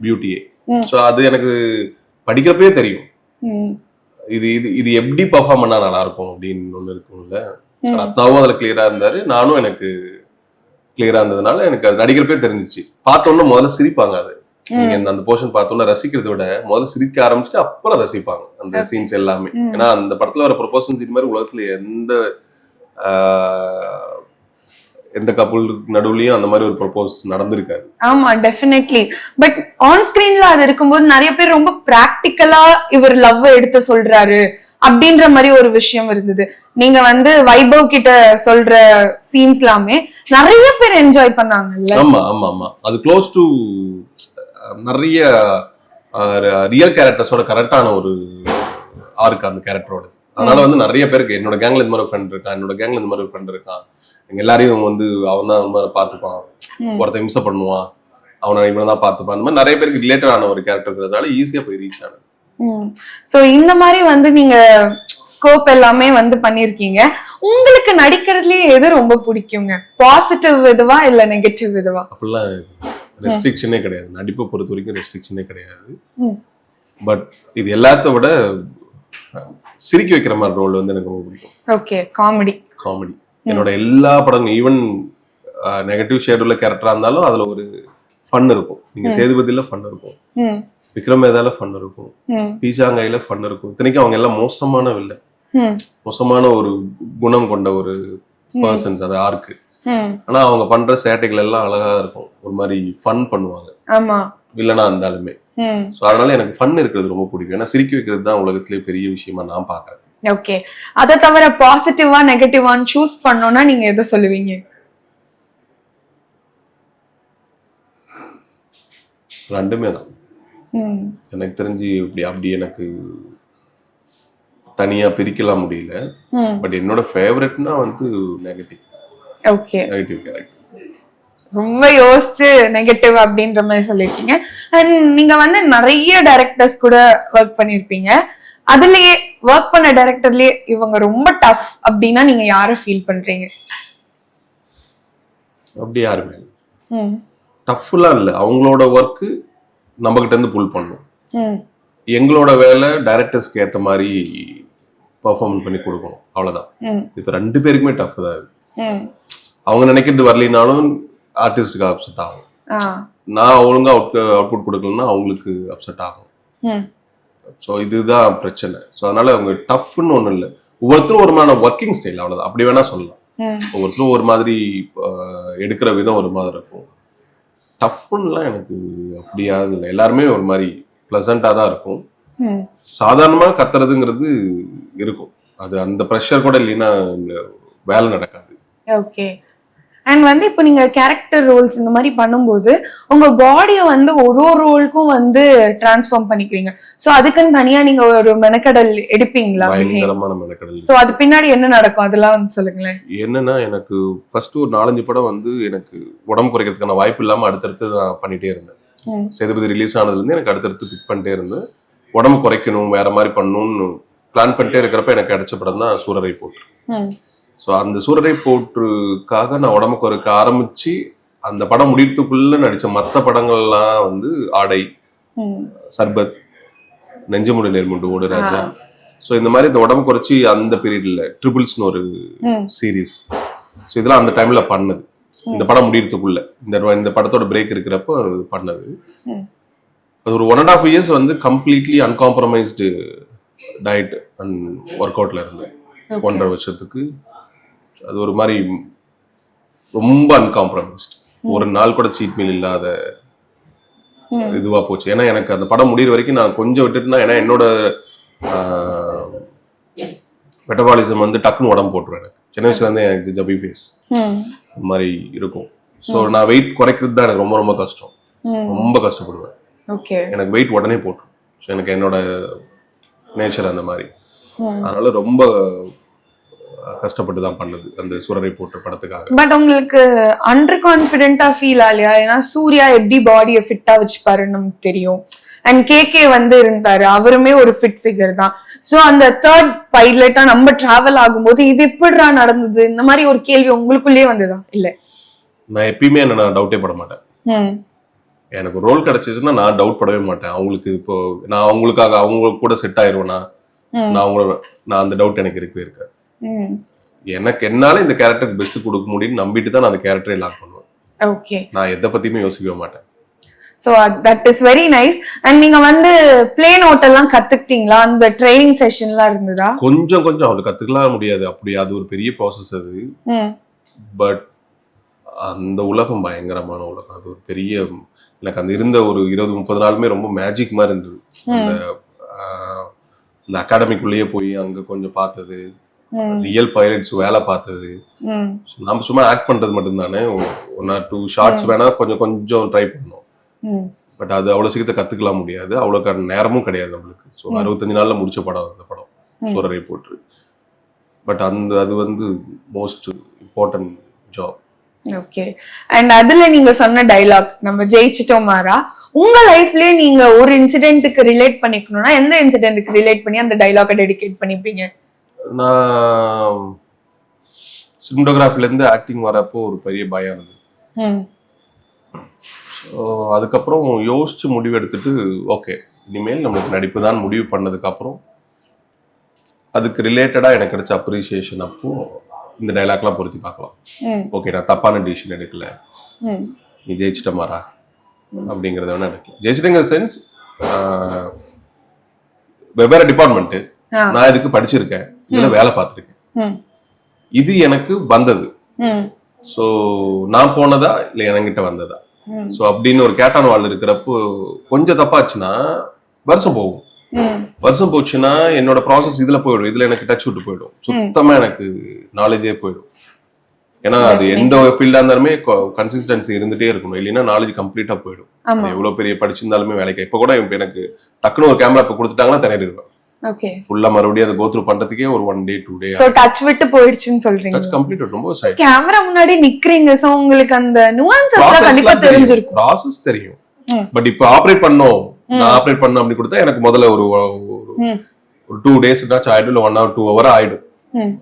பியூட்டியே. ஸோ அது எனக்கு படிக்கிறப்பே தெரியும். இது இது இது எப்படி பர்ஃபார்ம் பண்ணா நல்லா இருக்கும் அப்படின்னு ஒண்ணு இருக்கும்ல. ரத்னாவும் அதுல கிளியரா இருந்தாரு, நானும் எனக்கு கிளியரா இருந்ததுனால எனக்கு அது நடிக்கிறப்பே தெரிஞ்சிச்சு. பார்த்தோன்னா முதல்ல சிரிப்பாங்க. அது நீங்க அந்த போர்ஷன் பார்த்தோன்னா ரசிக்கிறத விட முதல்ல சிரிக்க ஆரம்பிச்சுட்டு அப்புறம் ரசிப்பாங்க அந்த சீன்ஸ் எல்லாமே. ஏன்னா அந்த படத்துல வர ப்ரொபோசல் சீன் மாதிரி உலகத்துல எந்த கப்புள் நடுவுலயும் அந்த மாதிரி ஒரு ப்ரொபோஸ் நடந்திருக்காது. ஆமா, டெஃபினெட்லி. பட் ஆன் ஸ்கிரீன்ல அது இருக்கும்போது நிறைய பேர் ரொம்ப பிராக்டிக்கலா இவர் லவ் எடுத்து சொல்றாரு அப்படின்ற மாதிரி ஒரு விஷயம் இருந்தது. நீங்க வந்து வைபவ் கிட்ட சொல்ற சீன்ஸ் எல்லாமே நிறைய பேர் என்ஜாய் பண்ணாங்கல்ல. ஆமா ஆமா ஆமா, அது க்ளோஸ் டு நிறைய ரியல் கேரக்டர்ஸோட கரெக்டான ஒரு ஆர்க் அந்த கேரக்டரோட. அதனால வந்து நிறைய பேருக்கு என்னோட கேங்ல இந்த மாதிரி ஃப்ரெண்ட் இருக்கான், என்னோட கேங்ல இந்த மாதிரி ஃப்ரெண்ட் இருக்கான், எங்க எல்லாரையும் வந்து அவன் தான் பார்த்துப்பான், ஒருத்தன் இம்சை பண்ணுவான், அவனை இவனை தான் பார்த்துப்பான், அந்த மாதிரி நிறைய பேருக்கு ரிலேட்டட் ஆன ஒரு கேரக்டர்ங்கிறதுனால ஈஸியா போய் ரீச் ஆனது. சோ இந்த மாதிரி வந்து நீங்க ஸ்கோப் எல்லாமே வந்து பண்ணிருக்கீங்க. உங்களுக்கு நடிக்கிறதுலயே எது ரொம்ப பிடிக்குங்க? பாசிட்டிவ் இதுவா இல்ல நெகட்டிவ் இதுவா? அப்படிலாம் ரெஸ்ட்ரிக்ஷனே கிடையாது. நடிப்பை பொறுத்த வரைக்கும் ரெஸ்ட்ரிக்ஷனே கிடையாது. பட் இது எல்லாத்த விட சிரிக்க வைக்கிற மாதிரி ரோல் வந்து எனக்கு ரொம்ப பிடிக்கும். Okay, comedy. காமெடி என்னோட எல்லா படங்களும், ஈவன் நெகட்டிவ் ஷேட் உள்ள கேரக்டரா இருந்தாலும் அதுல ஒரு ஃபன் இருக்கும். நீங்க சேதுபதியில ஃபன் இருக்கும், விக்ரமேதால ஃபன் இருக்கும், பீச்சாங்கையில ஃபன் இருக்கும். இத்தனைக்கும் அவங்க எல்லாம் மோசமான வில்ல, மோசமான ஒரு குணம் கொண்ட ஒரு பர்சன்ஸ், அது ஆர்க்கு. ஆனா அவங்க பண்ற சேட்டைகள் எல்லாம் அழகா இருக்கும், ஒரு மாதிரி ஃபன் பண்ணுவாங்க. ஆமா, வில்லனா இருந்தாலுமே. சோ அதனால எனக்கு ஃபன் இருக்கிறது ரொம்ப பிடிக்கும். ஏன்னா சிரிக்க வைக்கிறது தான் உலகத்திலேயே பெரிய விஷயமா நான் பாக்குறேன். ஓகே, அத தவிர பாசிட்டிவா நெகட்டிவான்னு சூஸ் பண்ணோம்னா நீங்க எதை சொல்லுவீங்க? ரெண்டுமே தான் எனக்கு தெரிஞ்சு. அப்படி எனக்கு தனியா பிரிக்கலாம் முடியல. பட் என்னோட ஃபேவரட்னா வந்து நெகட்டிவ். Okay, negative character. ரொம்ப யோசிச்சு நெகட்டிவ் அப்படின்ற மாதிரி சொல்லிருக்கீங்க. அண்ட் நீங்க வந்து நிறைய டைரக்டர்ஸ் கூட ஒர்க் பண்ணிருப்பீங்க. அதுலயே ஒர்க் பண்ண டைரக்டர்லயே இவங்க ரொம்ப டஃப் அப்படின்னா நீங்க யாரை ஃபீல் பண்றீங்க? அப்படி யாருமே டஃப்லாம் இல்லை. அவங்களோட ஒர்க்கு நம்ம கிட்ட இருந்து புல் பண்ணும். எங்களோட வேலை டைரக்டர்ஸ்க்கு ஏற்ற மாதிரி பர்ஃபார்மன்ஸ் பண்ணி கொடுக்கணும், அவ்வளவுதான். இப்ப ரெண்டு பேருக்குமே டஃப் தான் அது. அவங்க நினைக்கிறது வரலினாலும் ஆர்டிஸ்டுக்கு அப்செட் ஆகும். நான் ஒழுங்கா அவுட்புட் கொடுக்கலன்னா அவங்களுக்கு அப்செட் ஆகும். ஸோ இதுதான் பிரச்சனை. ஸோ அதனால அவங்க டஃப்னு ஒன்றும் இல்லை. ஒவ்வொருத்தரும் ஒரு மாதிரி ஒர்க்கிங் ஸ்டைல், அவ்வளோதான். அப்படி வேணா சொல்லலாம். ஒவ்வொருத்தரும் ஒரு மாதிரி எடுக்கிற விதம் ஒரு மாதிரி இருக்கும். டஃப்னுலாம் எனக்கு அப்படியாவது இல்லை. எல்லாருமே ஒரு மாதிரி பிளசண்டா தான் இருக்கும். சாதாரணமாக கத்துறதுங்கிறது இருக்கும். அது அந்த ப்ரெஷர் கூட இல்லைன்னா வேலை நடக்காது. ஓகே. அண்ட் வந்து இப்போ நீங்க கேரக்டர் ரோல்ஸ் இந்த மாதிரி பண்ணும்போது உங்க பாடியை வந்து ஒரு ரோலுக்கும் வந்து டிரான்ஸ்ஃபார்ம் பண்ணிக்கிறீங்க. சோ அதுக்குன்னு தனியா நீங்க ஒரு மெனக்கடல் எடுப்பீங்களா? பயங்கரமான மெனக்கடல். சோ அது பின்னாடி என்ன நடக்கும் அதெல்லாம் வந்து சொல்லுங்களேன். என்னன்னா, எனக்கு ஃபர்ஸ்ட் ஒரு 4-5 படம் வந்து எனக்கு உடம்பு குறைக்கிறதுக்கான வாய்ப்பு இல்லாம அடுத்தடுத்து நான் பண்ணிட்டே இருந்தேன். சேதுபதி ரிலீஸ் ஆனதுலேருந்து எனக்கு அடுத்தடுத்து பிக் பண்ணிட்டே இருந்தேன். உடம்பு குறைக்கணும், வேற மாதிரி பண்ணணும்னு பிளான் பண்ணிட்டே இருக்கிறப்ப எனக்கு கிடைச்ச படம் தான் சூரரை போற்று. ஸோ அந்த சூரரை போற்றுக்காக நான் உடம்பு குறைக்க ஆரம்பிச்சு அந்த படம் முடியறதுக்குள்ள நடிச்ச மற்ற படங்கள்லாம் வந்து ஆடை, சர்பத், நெஞ்சமுடி நேர்முண்டு, ஓடு ராஜா. ஸோ இந்த மாதிரி இந்த உடம்பு குறைச்சி அந்த பீரியட்ல ட்ரிபிள்ஸ்னு ஒரு சீரீஸ், ஸோ இதெல்லாம் அந்த டைம்ல பண்ணது. இந்த படம் முடியறதுக்குள்ள இந்த படத்தோட பிரேக் இருக்கிறப்ப அது பண்ணது. அது ஒரு 1.5 years வந்து கம்ப்ளீட்லி அன்காம்ப்ரமைஸ்டு டயட் அண்ட் ஒர்க் அவுட்ல இருந்தேன். 1.5 வருஷத்துக்கு அது ஒரு மாதிரி ரொம்ப அன்காம்ப்ரமைஸ்டு. ஒரு நாள் கூட சீட் மீல் இல்லாத இதுவா போச்சு. ஏன்னா எனக்கு அந்த படம் முடிகிற வரைக்கும் நான் கொஞ்சம் விட்டுட்டுனா, ஏன்னா என்னோட மெட்டபாலிசம் வந்து டக்குன்னு உடம்பு போட்டுருவேன். எனக்கு சின்ன வயசுல இருந்தே எனக்கு ஜபி ஃபேஸ் இந்த மாதிரி இருக்கும். ஸோ நான் வெயிட் குறைக்கிறது தான் எனக்கு ரொம்ப ரொம்ப கஷ்டம், ரொம்ப கஷ்டப்படுவேன். எனக்கு வெயிட் உடனே போட்டுரும். ஸோ எனக்கு என்னோட நேச்சர் அந்த மாதிரி, அதனால ரொம்ப கஷ்டப்பட்டு தான் பண்ணது அந்த சூரரை போற்று படத்துக்காக. பட் உங்களுக்கு அண்டர் கான்ஃபிடென்ட்டா ஃபீல் ஆலையா? ஏன்னா சூர்யா எப்படி பாடியை ஃபிட்டா வச்சுப்பாருன்னு நமக்கு தெரியும். அண்ட் கேகே வந்து இருந்தாரு, அவருமே ஒரு ஃபிட் ஃபிகர் தான். சோ அந்த தேர்ட் பைலட்டா நம்ம டிராவல் ஆகும்போது இது எப்படிடா நடந்தது, இந்த மாதிரி ஒரு கேள்வி உங்களுக்குள்ளேயே வந்ததா? இல்ல, நான் எப்பயுமே என்ன டவுட்டே பட மாட்டேன். எனக்கு ரோல் கிடைச்சிச்சுன்னா நான் டவுட் படவே மாட்டேன். அவங்களுக்கு இப்போ நான் அவங்களுக்காக அவங்க கூட செட் ஆயிருவேனா, நான் அந்த டவுட் எனக்கு இருக்கவே இருக்காது. எனக்கு என்னால இந்த கேரக்டருக்கு பெஸ்ட் கொடுக்க முடியும்னு நம்பிட்டு தான் நான் அந்த கேரக்டரை லாக் பண்ணுவேன். ஓகே, நான் எதை பத்தியுமே யோசிக்கவே மாட்டேன். So that is very nice. And நீங்க வந்து பிளே நோட் எல்லாம் கத்துக்கிட்டீங்களா? அந்த ட்ரைனிங் செஷன்லாம் இருந்ததா? கொஞ்சம் அவரு கத்துக்கலாம் முடியாது, அப்படி அது ஒரு பெரிய ப்ராசஸ் அது. பட் அந்த உலகம் பயங்கரமான உலகம். அது ஒரு பெரிய, எனக்கு அந்த இருந்த ஒரு 20-30 நாளுமே ரொம்ப மேஜிக் மாதிரி இருந்தது. அந்த அகாடமிக்குள்ளேயே போய் அங்க கொஞ்சம் பார்த்தது, ரியல் பைலட்ஸ் வேலை பார்த்தது. நம்ம சும்மா ஆக்ட் பண்றது மட்டும்தானே. 1 or 2 ஷார்ட்ஸ் வேணா கொஞ்சம் ட்ரை பண்ணோம். பட் அது அவ்வளவு சீக்கிரத்தை கத்துக்கலாம் முடியாது, அவ்வளவுக்கான நேரமும் கிடையாது நம்மளுக்கு. ஸோ 65 நாள்ல முடிச்ச படம் அந்த படம் சூரரை போற்று. பட் அது வந்து most important job. Okay. And அதுல நீங்க சொன்ன டைலாக் நம்ம ஜெயிச்சிட்டோம் மாறா, உங்க லைஃப்லயே நீங்க ஒரு இன்சிடென்ட்டுக்கு ரிலேட் பண்ணிக்கணும்னா எந்த இன்சிடென்ட்டுக்கு ரிலேட் பண்ணி அந்த டைலாக்கை டெடிகேட் பண்ணிப்பீங்க? நான் சினிமோகிராஃபில இருந்து ஆக்டிங் வரப்போ ஒரு பெரிய பயம் இருந்தது. ஸோ அதுக்கப்புறம் யோசிச்சு முடிவு எடுத்துட்டு, ஓகே இனிமேல் நம்மளுக்கு நடிப்பு தான் முடிவு பண்ணதுக்கு அப்புறம் அதுக்கு ரிலேட்டடா எனக்கு கிடைச்ச அப்ரிசியேஷன் அப்போ இந்த டைலாக்லாம் பொருத்தி பார்க்கலாம். ஓகே, நான் தப்பான டிசிஷன் எடுக்கல, நீ ஜெயிச்சிட்ட மாறா அப்படிங்கறத வேணா எடுக்கலாம். ஜெயிச்சிட்டங்கிற சென்ஸ், வெவ்வேறு டிபார்ட்மெண்ட், நான் இதுக்கு படிச்சிருக்கேன், இதுல வேலை பார்த்திருக்கேன், இது எனக்கு வந்தது. சோ நான் போனதா இல்ல என்கிட்ட வந்ததா? சோ அப்படின்னு ஒரு கேட்டான் வாழ் இருக்கிறப்போ கொஞ்சம் தப்பாச்சுன்னா வருஷம் போகும். வருஷம் போச்சுன்னா என்னோட ப்ராசஸ் இதுல போயிடும், இதுல எனக்கு டச் விட்டு போயிடும், சுத்தமா எனக்கு நாலேஜே போயிடும். ஏன்னா அது எந்த ஃபீல்டா இருந்தாலுமே கன்சிஸ்டன்சி இருந்துட்டே இருக்கணும், இல்லைன்னா நாலேஜ் கம்ப்ளீட்டா போயிடும். எவ்வளவு பெரிய படிச்சிருந்தாலுமே வேலைக்கு. இப்ப கூட எனக்கு டக்குனு ஒரு கேமரா இப்ப கொடுத்துட்டாங்கன்னா திணறிடுவேன். ஓகே, ஃபுல்லா மறுபடியும் அதை கோ த்ரூ பண்றதுக்கே ஒரு 1 day 2 day. சோ டச் விட்டு போயிடுச்சுன்னு சொல்றீங்க? டச் கம்ப்ளீட் ரொம்ப சைட். கேமரா முன்னாடி நிக்கறீங்க, சோ உங்களுக்கு அந்த நுவான்சஸ்லாம் கண்டிப்பா தெரிஞ்சிருக்கும். ப்ராசஸ் தெரியும். பட் இப்போ ஆபரேட் பண்ணோம், நான் ஆபரேட் பண்ண அப்படி கொடுத்தா எனக்கு முதல்ல ஒரு 2 days ஆயிடும், இல்ல 1 hour 2 hour ஆயிடும்.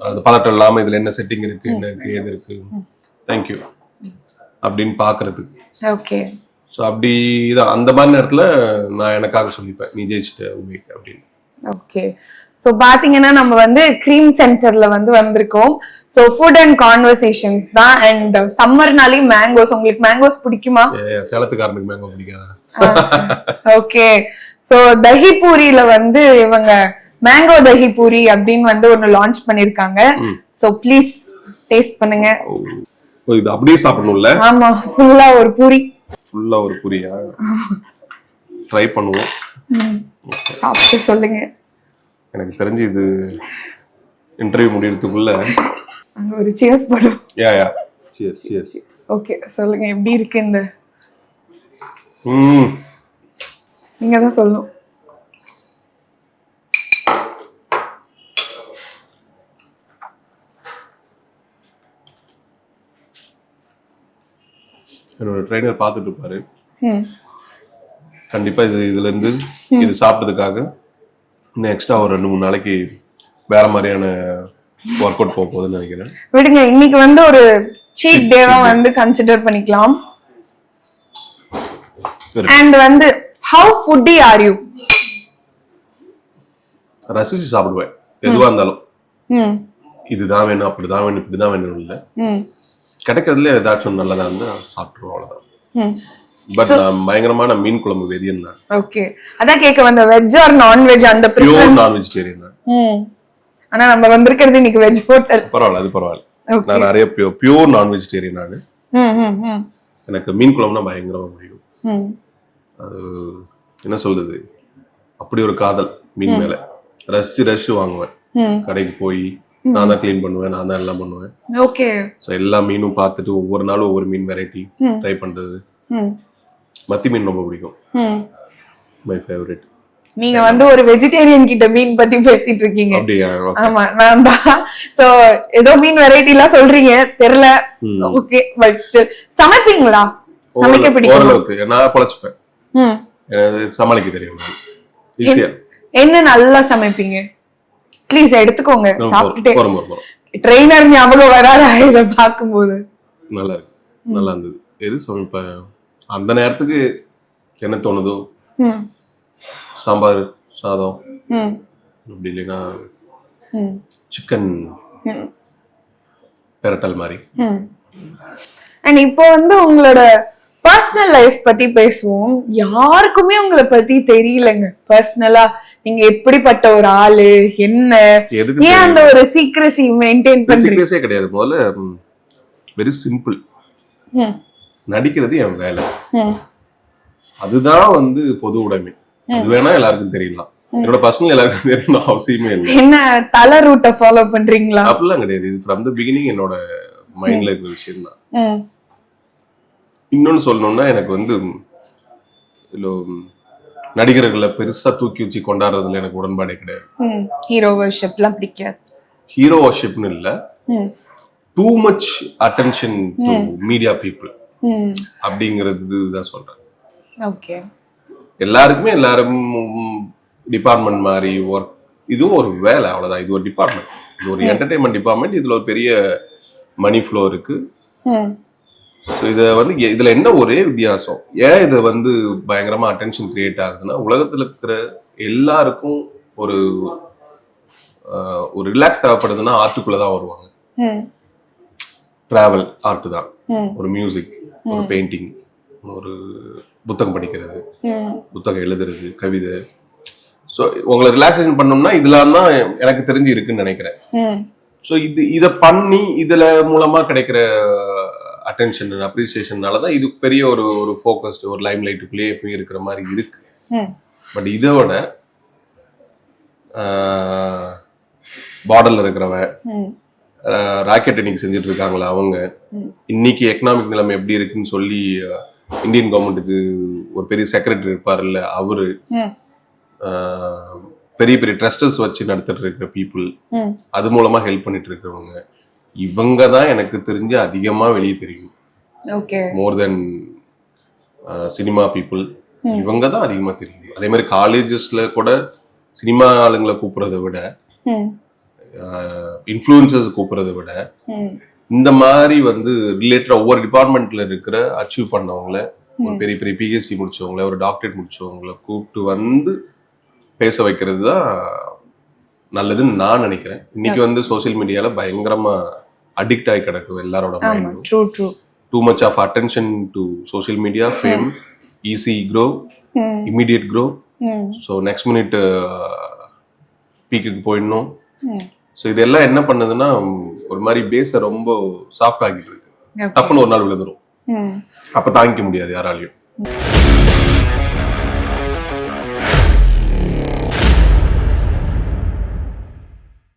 அது பதட்டம் இல்லாம இதுல என்ன செட்டிங் இருக்கு, என்ன இருக்கு, ஏது இருக்கு, தேங்க்யூ அப்படின்னு பாக்குறது. ஓகே, சோ அப்படி இதான் அந்த மாதிரி நேரத்துல நான் எனக்காக சொல்லிப்பேன், நீ ஜெயிச்சிட்ட உமேக் அப்படின்னு. ஓகே, சோ பாத்தீங்கன்னா நம்ம வந்து கிரீம் சென்டர்ல வந்து வந்திருக்கோம். சோ ஃபுட் அண்ட் கான்வர்சேஷன்ஸ் தான். அண்ட் சம்மர்னாலே மேங்கோஸ், உங்களுக்கு மேங்கோஸ் பிடிக்குமா? சேலத்துக்காரனுக்கு மேங்கோ பிடிக்காதா? ஓகே, சோ தஹி பூரியில வந்து இவங்க மேங்கோ தஹி பூரி அப்படின்னு வந்து ஒன்னு லான்ச் பண்ணிருக்காங்க. சோ ப்ளீஸ் டேஸ்ட் பண்ணுங்க. இது அப்படியே சாப்பிடணும்ல? ஆமா, ஃபுல்லா ஒரு பூரி. ஃபுல்லா ஒரு பூரியா? ட்ரை பண்ணுவோம், சாப்பிட்டு சொல்லுங்க. எனக்கு தெரிஞ்சு இது இன்டர்வியூ முடியறதுக்குள்ள அங்க ஒரு சியர்ஸ் போடு. யா சியர்ஸ். ஓகே, சொல்லுங்க எப்படி இருக்கு இந்த? நீங்க தான் சொல்லணும். என்னோட ட்ரைனர் பார்த்துட்டு இருப்பாரு, கண்டிப்பா இதுல இருந்து இது சாப்பிட்டதுக்காக நெக்ஸ்டா ஒரு 2-3 நாளைக்கு வேற மாதிரியான ஒர்க் அவுட் போக போகுதுன்னு நினைக்கிறேன். விடுங்க, இன்னைக்கு வந்து ஒரு சீட் டேவா வந்து கன்சிடர் பண்ணிக்கலாம். அண்ட் வந்து ஹவ் ஃபுட்டி ஆர் யூ? ரசிச்சு சாப்பிடுவேன் எதுவா இருந்தாலும். இதுதான் வேணும், அப்படிதான் வேணும், இப்படிதான் வேணும் இல்ல, கிடைக்கிறதுல ஏதாச்சும் நல்லதா இருந்தா சாப்பிட்டுருவோம், அவ்வளவுதான். பட் நான் பயங்கரமான மீன் குழம்பு வெறியன் நான். ஓகே, அதான் கேட்க வந்த வெஜ் ஆர் நான்வெஜ் அந்த பியூர் நான் வெஜிடேரியன் நான். ஆனா நம்ம வந்திருக்கிறது இன்னைக்கு வெஜ் ஹோட்டல். பரவாயில்ல, அது பரவாயில்ல. நான் நிறைய பியூர் நான் வெஜிடேரியன் நானு. எனக்கு மீன் குழம்புனா பயங்கரமா பிடிக்கும். அது என்ன சொல்றது, அப்படி ஒரு காதல் மீன் மேல. ரசிச்சு ரசிச்சு வாங்குவேன். கடைக்கு போய் நான் தான் கிளீன் பண்ணுவேன், நான் தான் எல்லாம் பண்ணுவேன். ஓகே. ஸோ எல்லா மீனும் பார்த்துட்டு ஒவ்வொரு நாளும் ஒவ்வொரு மீன் வெரைட்டி ட்ரை பண்றது. மத்தி மீன் ரொம்ப பிடிக்கும், மை ஃபேவரட். நீங்க வந்து ஒரு வெஜிடேரியன் கிட்ட மீன் பத்தி பேசிட்டு இருக்கீங்க. அப்படியா? ஆமா, நான் தான். சோ ஏதோ மீன் வெரைட்டி எல்லாம் சொல்றீங்க, தெரியல. ஓகே, பட் ஸ்டில் சமைப்பீங்களா? சமைக்க பிடிக்கும்? ஓரளவுக்கு நான் பழச்சுப்பேன். சமாளிக்க தெரியும் ஈஸியா. என்ன நல்லா சமைப்பீங்க? ப்ளீஸ் எடுத்துக்கோங்க, சாப்பிட்டுட்டே. ட்ரெயினர் ஞாபகம் வராதா இத பாக்கும்போது? நல்லா இருக்கு, நல்லா இருந்தது. எது சமைப்பேன் அந்த நேரத்துக்கு என்ன தோணுதோ, சாம்பார் சாதம், அப்படி இல்லைன்னா சிக்கன் பெரட்டல் மாதிரி. அண்ட் இப்போ வந்து உங்களோட பர்சனல் லைஃப் பத்தி பேசுவோம். யாருக்குமே உங்களை பத்தி தெரியலங்க பர்சனலா. நீங்க எப்படிப்பட்ட ஒரு ஆளு, என்ன, ஏன் அந்த ஒரு சீக்ரெசி மெயின்டைன் பண்றீங்க? சீக்ரெசியே கிடையாது. முதல்ல வெரி சிம்பிள். நடிக்கிறது என் வேலை, அதுதான் வந்து பொது உடைமை. அது வேணா எல்லாருக்கும் தெரியலாம், என்னோட பர்சனல் எல்லாருக்கும் தெரியணும் அவசியமே இல்லை. என்ன தலை ரூட்டை ஃபாலோ பண்றீங்களா? அப்படிலாம் கிடையாது. இது ஃப்ரம் தி பிகினிங் என்னோட மைண்ட்ல இருக்கிற விஷயம் தான். இன்னொன்னு சொல்லணும்னா, எனக்கு வந்து நடிகர்களை பெருசா தூக்கி வச்சு கொண்டாடுறதுல எனக்கு உடன்பாடே கிடையாது. ஹீரோ வர்ஷிப்லாம் பிடிக்காது. ஹீரோ வர்ஷிப்னு இல்ல, too much attention to media people அப்படிங்கிறது தான் சொல்றேன். ஓகே, எல்லாருக்குமே எல்லாரும் டிபார்ட்மெண்ட் மாதிரி ஒர்க், இதுவும் ஒரு வேலை, அவ்வளவுதான். இது ஒரு டிபார்ட்மெண்ட், இது ஒரு என்டர்டைன்மெண்ட் டிபார்ட்மெண்ட். இதுல ஒரு பெரிய மணி ஃப்ளோ இருக்கு. இத வந்து இதுல என்ன ஒரே வித்தியாசம், ஏன் இது வந்து பயங்கரமா அட்டென்ஷன் கிரியேட் ஆகுதுன்னா, உலகத்துல இருக்கிற எல்லாருக்கும் ஒரு ஒரு ரிலாக்ஸ் தேவைப்படுதுன்னா ஆர்ட்டுக்குள்ளதான் வருவாங்க. டிராவல் ஆர்ட் தான், ஒரு மியூசிக், ஒரு பெயிண்டிங், ஒரு புத்தகம் படிக்கிறது, புத்தகம் எழுதுறது, கவிதை. ஸோ உங்களை ரிலாக்ஸேஷன் பண்ணோம்னா இதெல்லாம் தான் எனக்கு தெரிஞ்சு இருக்குன்னு நினைக்கிறேன். ஸோ இதை பண்ணி இதுல மூலமா கிடைக்கிற அட்டென்ஷன் அப்ரிசியேஷன்னாலதான் இது பெரிய ஒரு ஒரு ஃபோக்கஸ்டு ஒரு லைம் லைட்டுக்குள்ளேயே எப்பயும் இருக்கிற மாதிரி இருக்கு. பட் இதோட பார்டர்ல இருக்கிறவன், ராக்கெட் இன்னைக்கு செஞ்சுட்டு இருக்காங்களா அவங்க, இன்னைக்கு எக்கனாமிக் நிலைமை எப்படி இருக்குன்னு சொல்லி இந்தியன் கவர்மெண்ட்டுக்கு ஒரு பெரிய செக்ரட்டரி இருப்பாருல்ல அவரு, பெரிய பெரிய ட்ரஸ்டர்ஸ் வச்சு நடத்திட்டு இருக்கிற பீப்புள், அது மூலமா ஹெல்ப் பண்ணிட்டு இருக்கிறவங்க, இவங்க தான் எனக்கு தெரிஞ்சு அதிகமா வெளியே தெரியும். மோர் தென் சினிமா பீப்புள், இவங்க தான் அதிகமா தெரியும். அதே மாதிரி காலேஜஸ்ல கூட சினிமா ஆளுங்களை கூப்பிடுறத விட, இன்ஃப்ளூயன்சர்ஸ் கூப்பிடுறத விட, இந்த மாதிரி வந்து ரிலேட்டடா ஒவ்வொரு டிபார்ட்மெண்ட்ல இருக்கிற அச்சீவ் பண்ணவங்கள, ஒரு பெரிய பெரிய பிஹெச்டி முடிச்சவங்கள, ஒரு டாக்டரேட் முடிச்சவங்கள கூப்பிட்டு வந்து பேச வைக்கிறது தான் நல்லதுன்னு நான் நினைக்கிறேன். இன்னைக்கு வந்து சோசியல் மீடியால பயங்கரமா அடிக்ட் ஆகி கிடக்குது எல்லாரோட மைண்டும். Too much of attention to social media, fame, easy grow, immediate grow. So next minute பீக்குக்கு போயிடணும். ஸோ இதெல்லாம் என்ன பண்ணுதுன்னா, ஒரு மாதிரி பேஸை ரொம்ப சாஃப்ட் ஆகிட்டு இருக்கு. டப்புன்னு ஒரு நாள் விழுந்துரும், அப்ப தாங்கிக்க முடியாது யாராலையும்.